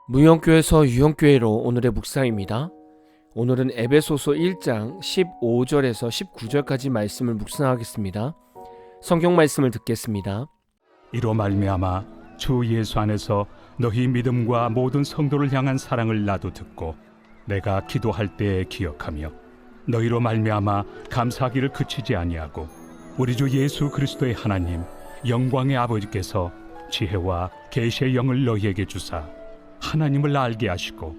무형교회에서 유형교회로 오늘의 묵상입니다. 오늘은 에베소서 1장 15절에서 19절까지 말씀을 묵상하겠습니다. 성경 말씀을 듣겠습니다. 이로 말미암아 주 예수 안에서 너희 믿음과 모든 성도를 향한 사랑을 나도 듣고 내가 기도할 때에 기억하며 너희로 말미암아 감사하기를 그치지 아니하고 우리 주 예수 그리스도의 하나님 영광의 아버지께서 지혜와 계시의 영을 너희에게 주사 하나님을 알게 하시고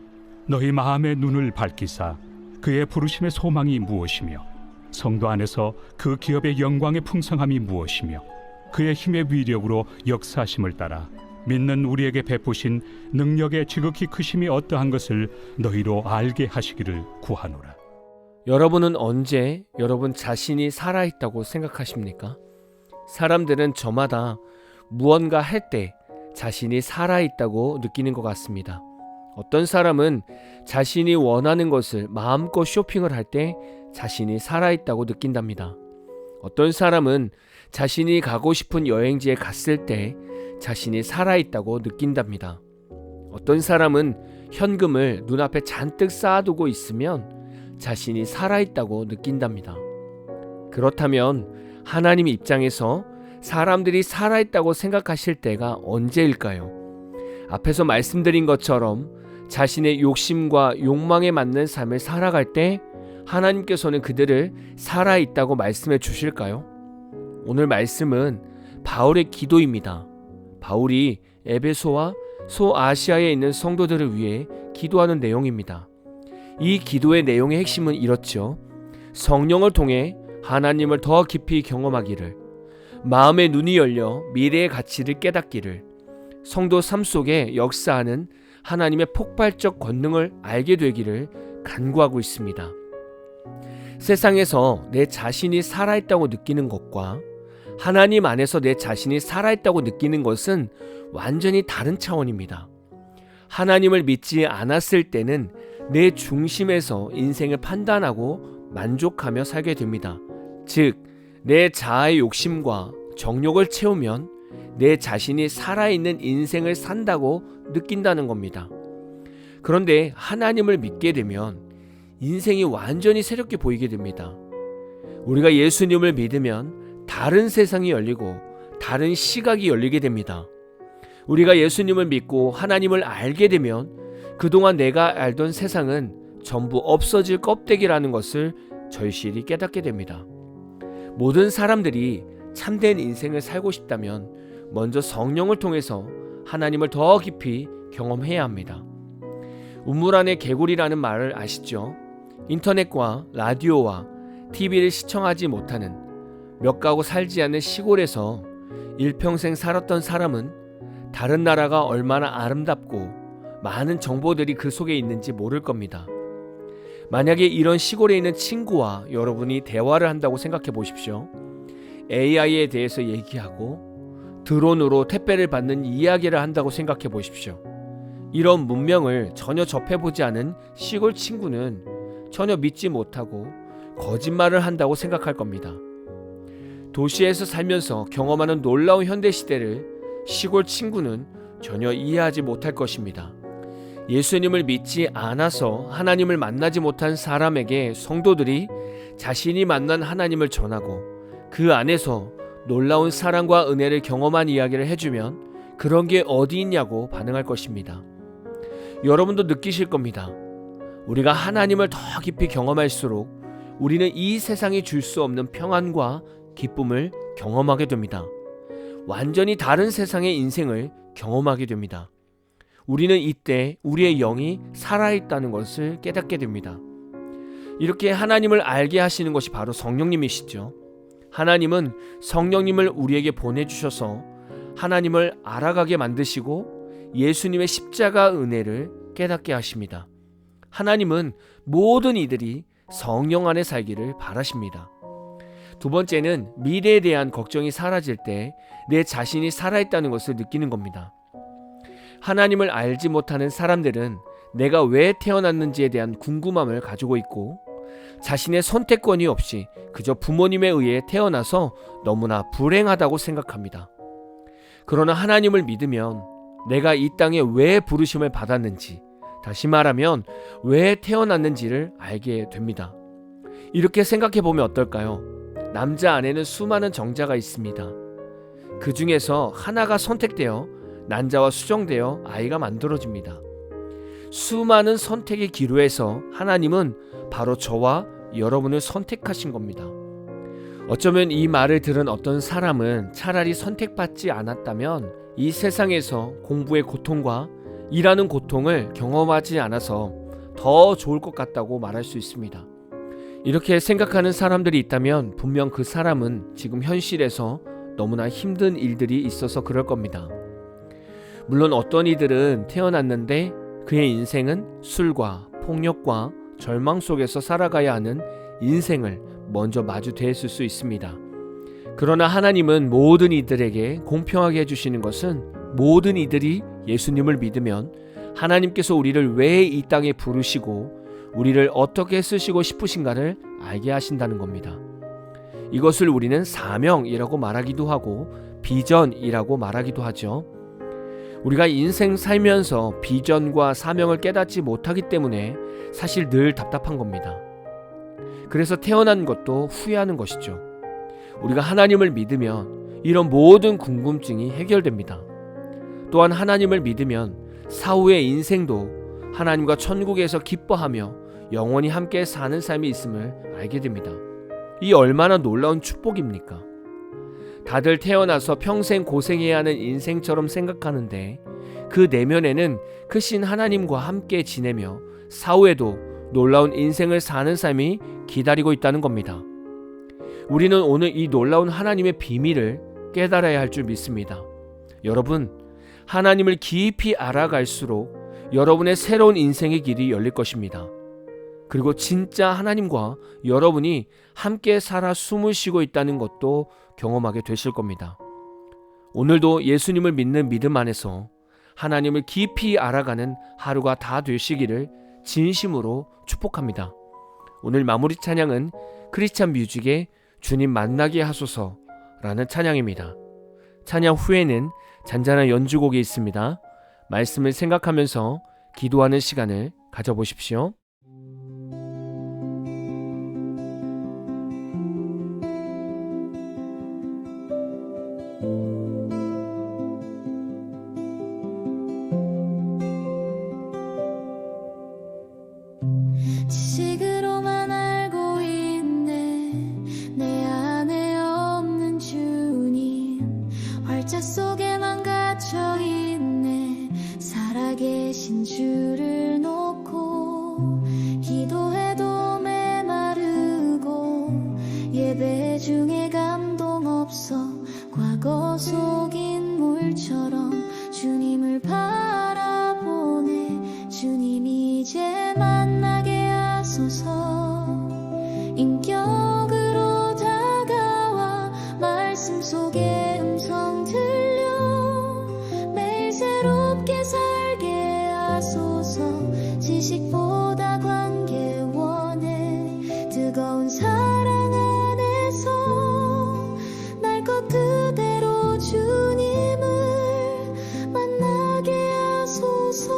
너희 마음의 눈을 밝히사 그의 부르심의 소망이 무엇이며 성도 안에서 그 기업의 영광의 풍성함이 무엇이며 그의 힘의 위력으로 역사하심을 따라 믿는 우리에게 베푸신 능력의 지극히 크심이 어떠한 것을 너희로 알게 하시기를 구하노라. 여러분은 언제 여러분 자신이 살아있다고 생각하십니까? 사람들은 저마다 무언가 할 때 자신이 살아있다고 느끼는 것 같습니다. 어떤 사람은 자신이 원하는 것을 마음껏 쇼핑을 할 때 자신이 살아있다고 느낀답니다. 어떤 사람은 자신이 가고 싶은 여행지에 갔을 때 자신이 살아있다고 느낀답니다. 어떤 사람은 현금을 눈앞에 잔뜩 쌓아두고 있으면 자신이 살아있다고 느낀답니다. 그렇다면 하나님 입장에서 사람들이 살아있다고 생각하실 때가 언제일까요? 앞에서 말씀드린 것처럼 자신의 욕심과 욕망에 맞는 삶을 살아갈 때 하나님께서는 그들을 살아있다고 말씀해 주실까요? 오늘 말씀은 바울의 기도입니다. 바울이 에베소와 소아시아에 있는 성도들을 위해 기도하는 내용입니다. 이 기도의 내용의 핵심은 이렇죠. 성령을 통해 하나님을 더 깊이 경험하기를, 마음의 눈이 열려 미래의 가치를 깨닫기를, 성도 삶 속에 역사하는 하나님의 폭발적 권능을 알게 되기를 간구하고 있습니다. 세상에서 내 자신이 살아있다고 느끼는 것과 하나님 안에서 내 자신이 살아있다고 느끼는 것은 완전히 다른 차원입니다. 하나님을 믿지 않았을 때는 내 중심에서 인생을 판단하고 만족하며 살게 됩니다. 즉, 내 자아의 욕심과 정욕을 채우면 내 자신이 살아있는 인생을 산다고 느낀다는 겁니다. 그런데 하나님을 믿게 되면 인생이 완전히 새롭게 보이게 됩니다. 우리가 예수님을 믿으면 다른 세상이 열리고 다른 시각이 열리게 됩니다. 우리가 예수님을 믿고 하나님을 알게 되면 그동안 내가 알던 세상은 전부 없어질 껍데기라는 것을 절실히 깨닫게 됩니다. 모든 사람들이 참된 인생을 살고 싶다면 먼저 성령을 통해서 하나님을 더 깊이 경험해야 합니다. 우물 안의 개구리라는 말을 아시죠? 인터넷과 라디오와 TV를 시청하지 못하는, 몇 가구 살지 않는 시골에서 일평생 살았던 사람은 다른 나라가 얼마나 아름답고 많은 정보들이 그 속에 있는지 모를 겁니다. 만약에 이런 시골에 있는 친구와 여러분이 대화를 한다고 생각해 보십시오. AI에 대해서 얘기하고 드론으로 택배를 받는 이야기를 한다고 생각해 보십시오. 이런 문명을 전혀 접해보지 않은 시골 친구는 전혀 믿지 못하고 거짓말을 한다고 생각할 겁니다. 도시에서 살면서 경험하는 놀라운 현대시대를 시골 친구는 전혀 이해하지 못할 것입니다. 예수님을 믿지 않아서 하나님을 만나지 못한 사람에게 성도들이 자신이 만난 하나님을 전하고 그 안에서 놀라운 사랑과 은혜를 경험한 이야기를 해주면 그런 게 어디 있냐고 반응할 것입니다. 여러분도 느끼실 겁니다. 우리가 하나님을 더 깊이 경험할수록 우리는 이 세상이 줄 수 없는 평안과 기쁨을 경험하게 됩니다. 완전히 다른 세상의 인생을 경험하게 됩니다. 우리는 이때 우리의 영이 살아있다는 것을 깨닫게 됩니다. 이렇게 하나님을 알게 하시는 것이 바로 성령님이시죠. 하나님은 성령님을 우리에게 보내주셔서 하나님을 알아가게 만드시고 예수님의 십자가 은혜를 깨닫게 하십니다. 하나님은 모든 이들이 성령 안에 살기를 바라십니다. 두 번째는 미래에 대한 걱정이 사라질 때 내 자신이 살아있다는 것을 느끼는 겁니다. 하나님을 알지 못하는 사람들은 내가 왜 태어났는지에 대한 궁금함을 가지고 있고 자신의 선택권이 없이 그저 부모님에 의해 태어나서 너무나 불행하다고 생각합니다. 그러나 하나님을 믿으면 내가 이 땅에 왜 부르심을 받았는지, 다시 말하면 왜 태어났는지를 알게 됩니다. 이렇게 생각해 보면 어떨까요? 남자 안에는 수많은 정자가 있습니다. 그 중에서 하나가 선택되어 난자와 수정되어 아이가 만들어집니다. 수많은 선택의 기로에서 하나님은 바로 저와 여러분을 선택하신 겁니다. 어쩌면 이 말을 들은 어떤 사람은 차라리 선택받지 않았다면 이 세상에서 공부의 고통과 일하는 고통을 경험하지 않아서 더 좋을 것 같다고 말할 수 있습니다. 이렇게 생각하는 사람들이 있다면 분명 그 사람은 지금 현실에서 너무나 힘든 일들이 있어서 그럴 겁니다. 물론 어떤 이들은 태어났는데 그의 인생은 술과 폭력과 절망 속에서 살아가야 하는 인생을 먼저 마주대했을 수 있습니다. 그러나 하나님은 모든 이들에게 공평하게 해주시는 것은 모든 이들이 예수님을 믿으면 하나님께서 우리를 왜 이 땅에 부르시고 우리를 어떻게 쓰시고 싶으신가를 알게 하신다는 겁니다. 이것을 우리는 사명이라고 말하기도 하고 비전이라고 말하기도 하죠. 우리가 인생 살면서 비전과 사명을 깨닫지 못하기 때문에 사실 늘 답답한 겁니다. 그래서 태어난 것도 후회하는 것이죠. 우리가 하나님을 믿으면 이런 모든 궁금증이 해결됩니다. 또한 하나님을 믿으면 사후의 인생도 하나님과 천국에서 기뻐하며 영원히 함께 사는 삶이 있음을 알게 됩니다. 이 얼마나 놀라운 축복입니까? 다들 태어나서 평생 고생해야 하는 인생처럼 생각하는데 그 내면에는 크신 하나님과 함께 지내며 사후에도 놀라운 인생을 사는 삶이 기다리고 있다는 겁니다. 우리는 오늘 이 놀라운 하나님의 비밀을 깨달아야 할 줄 믿습니다. 여러분, 하나님을 깊이 알아갈수록 여러분의 새로운 인생의 길이 열릴 것입니다. 그리고 진짜 하나님과 여러분이 함께 살아 숨을 쉬고 있다는 것도 경험하게 되실 겁니다. 오늘도 예수님을 믿는 믿음 안에서 하나님을 깊이 알아가는 하루가 다 되시기를 진심으로 축복합니다. 오늘 마무리 찬양은 크리스찬 뮤직의 주님 만나게 하소서라는 찬양입니다. 찬양 후에는 잔잔한 연주곡이 있습니다. 말씀을 생각하면서 기도하는 시간을 가져보십시오. 지식으로만 알고 있네 내 안에 없는 주님 활짝 속에만 갇혀 있네 살아계신 주를 놓고 기도해도 메마르고 예배 중에 감동 없어 과거 속 인물처럼 주님을 바라보네 주님 이제 만나게 하소서 인격으로 다가와 말씀 속에 음성 들려 매일 새롭게 살게 하소서 지식보다 관계 원해 뜨거운 사랑 안에서 날 것 그대로 주님을 만나게 하소서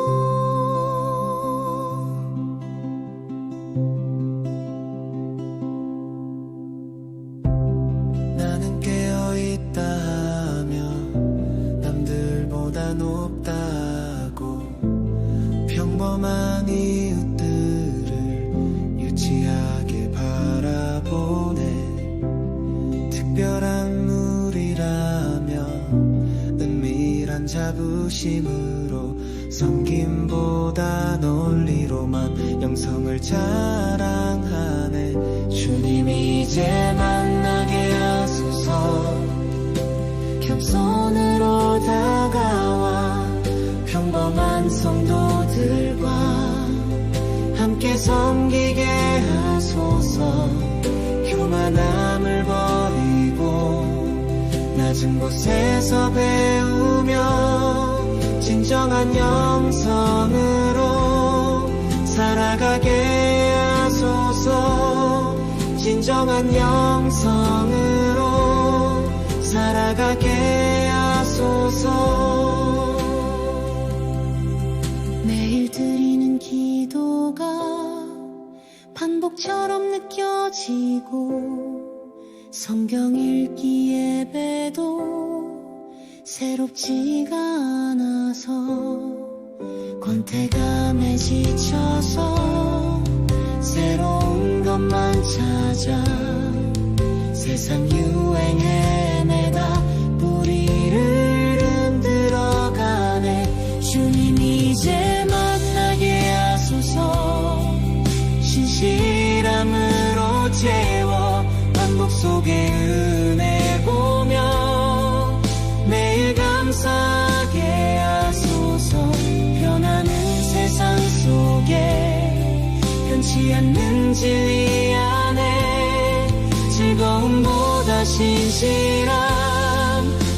높다고 평범한 이웃들을 유치하게 바라보네 특별한 물이라면 은밀한 자부심으로 섬김보다 논리로만 영성을 자랑하네 주님 이제 만나게 하소서 겸손으로 다가와 평범한 성도들과 함께 섬기게 하소서 교만함을 버리고 낮은 곳에서 배우며 진정한 영성으로 살아가게 하소서 진정한 영성으로 살아가게 하소서 반복처럼 느껴지고 성경 읽기 예배도 새롭지가 않아서 권태감에 지쳐서 새로운 것만 찾아 세상 유행에 매다 뿌리를 흔들어가네. 주님 이제 만나게 하소서. 신실함으로 채워 반복 속에 은혜 보며 매일 감사하게 하소서. 변하는 세상 속에 변치 않는 진리 안에 즐거움보다 신실함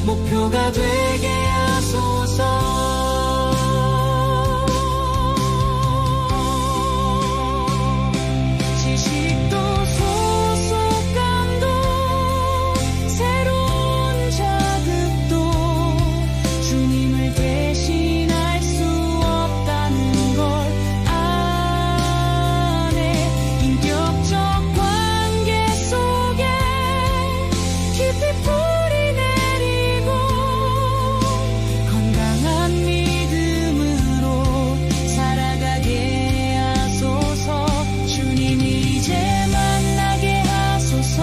목표가 되게 하소서. 지식도 소속감도 새로운 자극도 주님을 대신할 수 없다는 걸 아네. 인격적 관계 속에 깊이 뿌리 내리고 건강한 믿음으로 살아가게 하소서. 주님 이제 만나게 하소서.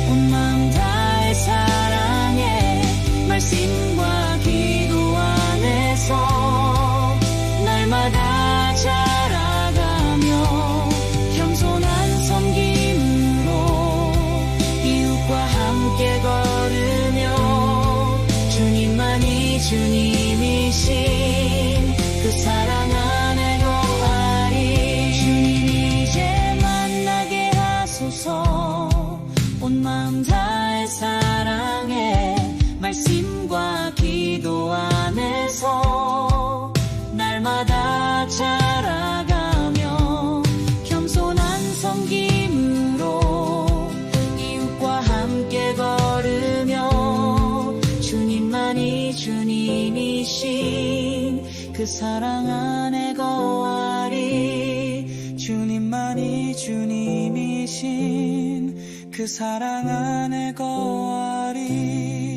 온 마음 다해 사랑해 말씀과 기도 안에서 날마다 자라가며 겸손한 섬김으로 이웃과 함께 걸으며 주님만이 주님이신 그 사랑 안에 거하리. 주님 이제 만나게 하소서. 온 마음 다해 사랑해 말씀과 기도 안에서 날마다 자라가며 겸손한 섬김으로 이웃과 함께 걸으며 주님만이 주님이신 그 사랑 안에 거하리. 주님만이 주님이신 그 사랑 안에 거하리.